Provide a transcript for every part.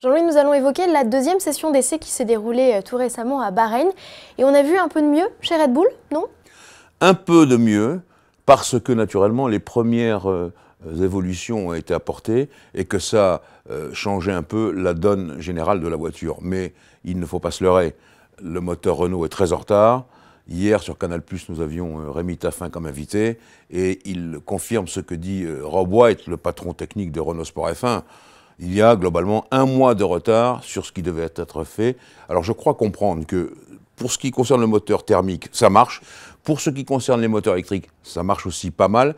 Jean-Louis, nous allons évoquer la deuxième session d'essai qui s'est déroulée tout récemment à Bahreïn. Et on a vu un peu de mieux chez Red Bull, non? Un peu de mieux, parce que naturellement les premières évolutions ont été apportées et que ça changeait un peu la donne générale de la voiture. Mais il ne faut pas se leurrer, le moteur Renault est très en retard. Hier, sur Canal+, nous avions Rémi Taffin comme invité et il confirme ce que dit Rob White, le patron technique de Renault Sport F1. Il y a globalement 1 mois de retard sur ce qui devait être fait. Alors je crois comprendre que pour ce qui concerne le moteur thermique, ça marche. Pour ce qui concerne les moteurs électriques, ça marche aussi pas mal.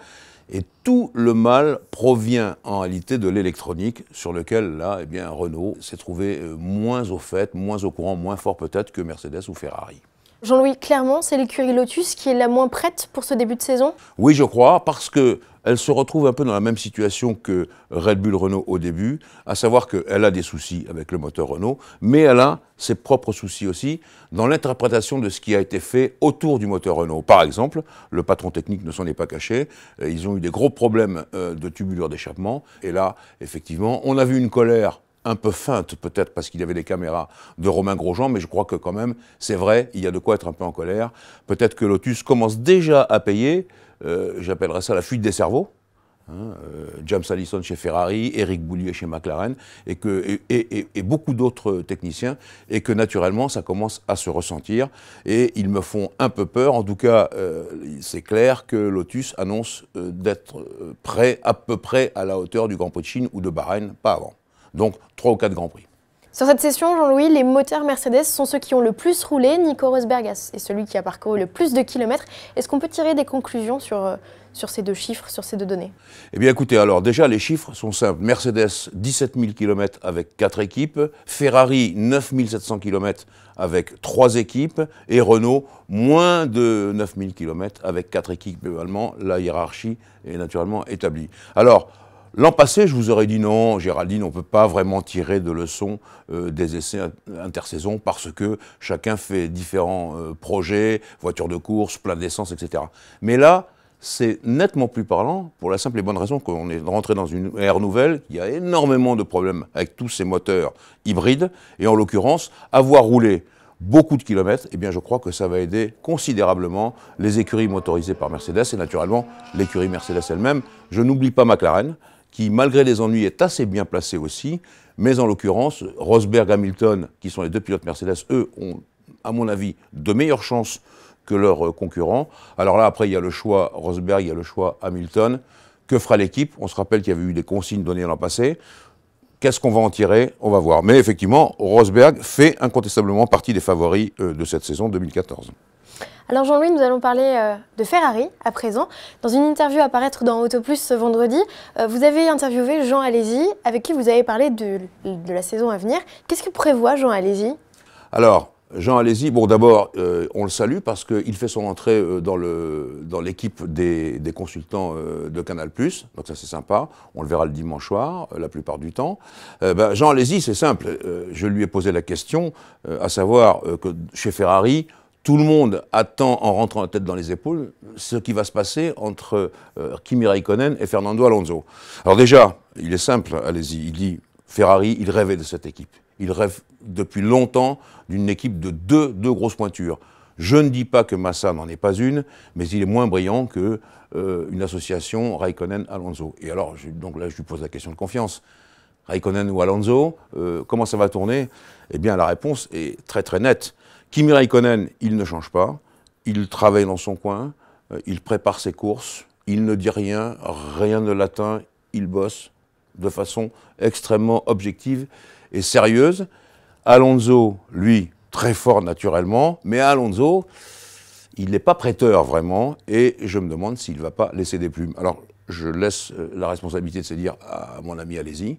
Et tout le mal provient en réalité de l'électronique, sur lequel, là, eh bien, Renault s'est trouvé moins au fait, moins au courant, moins fort peut-être que Mercedes ou Ferrari. Jean-Louis, clairement, c'est l'écurie Lotus qui est la moins prête pour ce début de saison? Oui, je crois, parce qu'elle se retrouve un peu dans la même situation que Red Bull Renault au début, à savoir qu'elle a des soucis avec le moteur Renault, mais elle a ses propres soucis aussi dans l'interprétation de ce qui a été fait autour du moteur Renault. Par exemple, le patron technique ne s'en est pas caché, ils ont eu des gros problèmes de tubulure d'échappement, et là, effectivement, on a vu une colère un peu feinte peut-être parce qu'il y avait des caméras de Romain Grosjean, mais je crois que quand même, c'est vrai, il y a de quoi être un peu en colère. Peut-être que Lotus commence déjà à payer, j'appellerais ça la fuite des cerveaux, James Allison chez Ferrari, Éric Boulier chez McLaren, et beaucoup d'autres techniciens, et que naturellement ça commence à se ressentir, et ils me font un peu peur. En tout cas, c'est clair que Lotus annonce d'être prêt, à peu près à la hauteur du Grand Prix de Chine ou de Bahreïn, pas avant. Donc 3 ou 4 Grands Prix. Sur cette session, Jean-Louis, les moteurs Mercedes sont ceux qui ont le plus roulé. Nico Rosberg est celui qui a parcouru le plus de kilomètres. Est-ce qu'on peut tirer des conclusions sur ces deux chiffres, sur ces deux données? Eh bien écoutez, alors déjà les chiffres sont simples. Mercedes, 17 000 km avec 4 équipes. Ferrari, 9 700 km avec 3 équipes. Et Renault, moins de 9 000 km avec 4 équipes également. La hiérarchie est naturellement établie. Alors, l'an passé, je vous aurais dit non, Géraldine, on ne peut pas vraiment tirer de leçons des essais intersaisons parce que chacun fait différents projets, voitures de course, plein d'essence, etc. Mais là, c'est nettement plus parlant pour la simple et bonne raison qu'on est rentré dans une ère nouvelle, il y a énormément de problèmes avec tous ces moteurs hybrides, et en l'occurrence, avoir roulé beaucoup de kilomètres, eh bien je crois que ça va aider considérablement les écuries motorisées par Mercedes et naturellement l'écurie Mercedes elle-même. Je n'oublie pas McLaren, qui, malgré les ennuis, est assez bien placé aussi. Mais en l'occurrence, Rosberg, Hamilton, qui sont les deux pilotes Mercedes, eux, ont, à mon avis, de meilleures chances que leurs concurrents. Alors là, après, il y a le choix Rosberg, il y a le choix Hamilton. Que fera l'équipe? On se rappelle qu'il y avait eu des consignes données l'an passé. Qu'est-ce qu'on va en tirer? On va voir. Mais effectivement, Rosberg fait incontestablement partie des favoris de cette saison 2014. Alors Jean-Louis, nous allons parler de Ferrari à présent. Dans une interview à paraître dans Auto Plus ce vendredi, vous avez interviewé Jean Alesi, avec qui vous avez parlé de la saison à venir. Qu'est-ce que prévoit Jean Alesi? Alors, Jean Alesi, bon d'abord, on le salue parce qu'il fait son entrée dans l'équipe des consultants de Canal+, donc ça c'est sympa, on le verra le dimanche soir, la plupart du temps. Jean Alesi, c'est simple, je lui ai posé la question, à savoir que chez Ferrari, tout le monde attend, en rentrant la tête dans les épaules, ce qui va se passer entre Kimi Raikkonen et Fernando Alonso. Alors déjà, il est simple, allez-y, il dit Ferrari, il rêvait de cette équipe. Il rêve depuis longtemps d'une équipe de deux grosses pointures. Je ne dis pas que Massa n'en est pas une, mais il est moins brillant que une association Raikkonen-Alonso. Et alors, donc là, je lui pose la question de confiance. Raikkonen ou Alonso, comment ça va tourner? Eh bien, la réponse est très très nette. Kimi Raikkonen, il ne change pas, il travaille dans son coin, il prépare ses courses, il ne dit rien, rien ne l'atteint, il bosse de façon extrêmement objective et sérieuse. Alonso, lui, très fort naturellement, mais Alonso, il n'est pas prêteur vraiment, et je me demande s'il ne va pas laisser des plumes. Alors, je laisse la responsabilité de se dire à mon ami Alesi,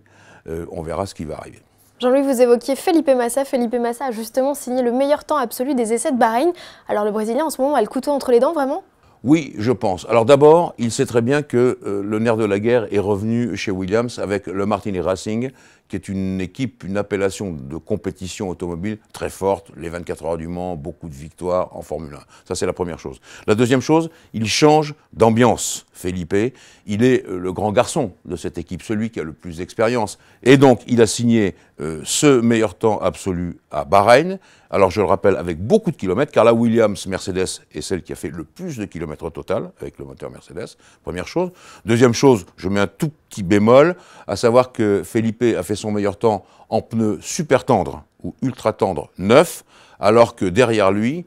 on verra ce qui va arriver. Jean-Louis, vous évoquiez Felipe Massa. Felipe Massa a justement signé le meilleur temps absolu des essais de Bahreïn. Alors le Brésilien en ce moment a le couteau entre les dents, vraiment? Oui, je pense. Alors d'abord, il sait très bien que le nerf de la guerre est revenu chez Williams avec le Martini Racing, qui est une équipe, une appellation de compétition automobile très forte, les 24 heures du Mans, beaucoup de victoires en Formule 1. Ça, c'est la première chose. La deuxième chose, il change d'ambiance. Felipe, il est le grand garçon de cette équipe, celui qui a le plus d'expérience. Et donc, il a signé ce meilleur temps absolu à Bahreïn. Alors, je le rappelle, avec beaucoup de kilomètres, car la Williams Mercedes est celle qui a fait le plus de kilomètres au total, avec le moteur Mercedes, première chose. Deuxième chose, je mets un tout petit bémol, à savoir que Felipe a fait son meilleur temps en pneus super tendres, ou ultra tendres, neufs, alors que derrière lui,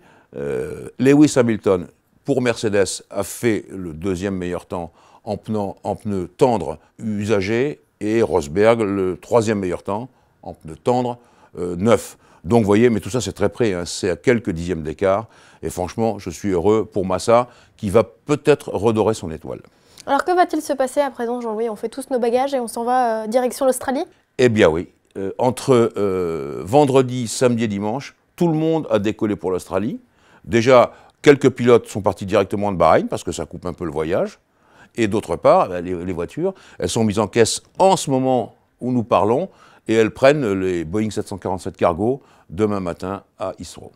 Lewis Hamilton, pour Mercedes, a fait le deuxième meilleur temps en pneus tendres usagés, et Rosberg, le troisième meilleur temps en pneus tendres neufs. Donc vous voyez, mais tout ça c'est très près, hein, c'est à quelques dixièmes d'écart, et franchement, je suis heureux pour Massa, qui va peut-être redorer son étoile. Alors que va-t-il se passer à présent, Jean-Louis? On fait tous nos bagages et on s'en va direction l'Australie? Eh bien oui, entre vendredi, samedi et dimanche, tout le monde a décollé pour l'Australie. Déjà, quelques pilotes sont partis directement de Bahreïn, parce que ça coupe un peu le voyage. Et d'autre part, les voitures, elles sont mises en caisse en ce moment où nous parlons, et elles prennent les Boeing 747 Cargo demain matin à Heathrow.